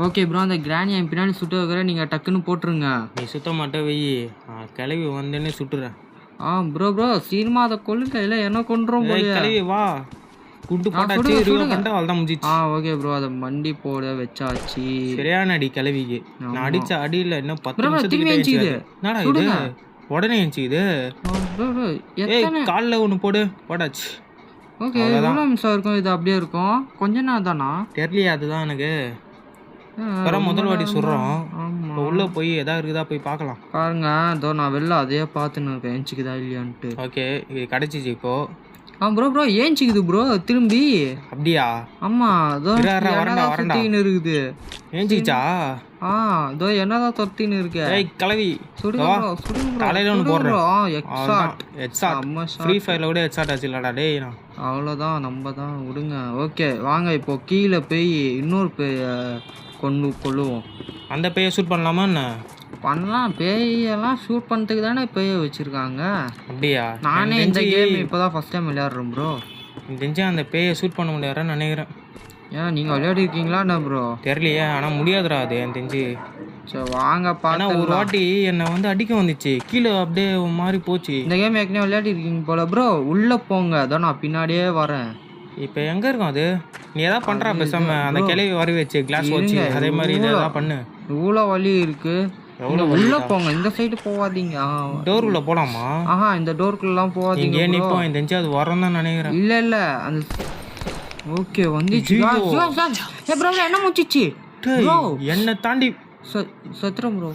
Okay bro, அந்த கிராணி என் பின்னாடி சுட்டு வைக்கிற, நீங்கள் டக்குன்னு போட்டுருங்க. நீ சுத்த மாட்டே வை, கிளவி வந்தேன்னு சுட்டுறேன். ப்ரோ ப்ரோ சீக்கிரமா அதை கொல்லுங்க, இல்லை என்ன கொண்டுறோம் போய். கிளவி வா, குண்டு போட்டாச்சு, பண்ணிட்டு அவள் தான் முடிஞ்சிச்சு. ஓகே ப்ரோ, அதை மண்டி போட வச்சாச்சு. சரியான அடி கிளவிக்கு. நான் அடிச்ச அடியில் இன்னும் 10 நிமிஷத்துக்கு என்னடா இது உடனே எழுச்சிக்குது. காலில் ஒன்று போடாச்சு. ஓகே, எவ்வளோ நிமிஷம் இருக்கும் இது? அப்படியே இருக்கும் கொஞ்ச நேரம் தானா தெரியலையே. அதுதான் எனக்கு முதல் வாட்டி சொல்கிறோம். இப்போ உள்ளே போய் எதா இருக்குதா போய் பார்க்கலாம். பாருங்க, இதோ நான் வெளில அதையே பார்த்துன்னு இருக்கேன், ஏஞ்சிக்குதா இல்லையான்ட்டு. ஓகே, இது கிடச்சிச்சு இப்போ. ப்ரோ ஏஞ்சிக்குது ப்ரோ திரும்பி. அப்படியா? ஆமாம், அதோ சுத்தின்னு இருக்குது. ஏஞ்சிச்சா? இதோ என்னதான் தொத்தின்னு இருக்கு. கிளவி தலையில ஒன்று போடுறோம். ஃப்ரீ ஃபயர்ல கூட ஹெட்ஷாட் ஆச்சு இல்லடா டேய். அவ்வளோதான், நம்ம தான் விடுங்க. ஓகே வாங்க, இப்போ கீழே போய் இன்னொரு பேய கொள்ளுவோம். அந்த பேயை ஷூட் பண்ணலாமா என்ன? பண்ணலாம், பேயெல்லாம் ஷூட் பண்ணுறதுக்கு தானே பேய வச்சுருக்காங்க. அப்படியா? நானே இந்த கேம் இப்போ தான் ஃபஸ்ட் டைம் விளையாடுறேன் ப்ரோ. தெரிஞ்சா அந்த பேயை ஷூட் பண்ண முடியாதுன்னு நினைக்கிறேன். ஏன் நீங்கள் விளையாடி இருக்கீங்களா என்ன ப்ரோ? தெரியலையே, ஆனால் முடியாதுடா அது எனக்கு தெரிஞ்சு. சரி வாங்க பார்த்தா ஒரு வாட்டி என்னை வந்து அடிக்க வந்துச்சு, கீழே அப்படியே மாறி போச்சு. இந்த கேம் ஏற்கனவே விளையாடி இருக்கீங்க போல ப்ரோ. உள்ளே போங்க, அதோ நான் பின்னாடியே வரேன். இப்போ எங்கே இருக்கும் அது? நீ எதாவது பண்ணுறா பேசாம, அந்த கிளவி வரி வச்சு கிளாஸ் வச்சு அதே மாதிரி இதெல்லாம் பண்ணு. இவ்வளோ வழி இருக்கு. உள்ள போங்க, இந்த சைடு போவாதீங்க. டோர் உள்ள போலாமா? இந்த டோருக்குள்ளலாம் போவாதீங்க. ஏன் இப்போ தெரிஞ்சு அது வரோம் தான் நினைக்கிறேன். இல்லை அந்த ஓகே வந்துச்சு. ப்ரோ என்ன முடிச்சிச்சு? என்ன தாண்டி சத்ரம் ப்ரோ.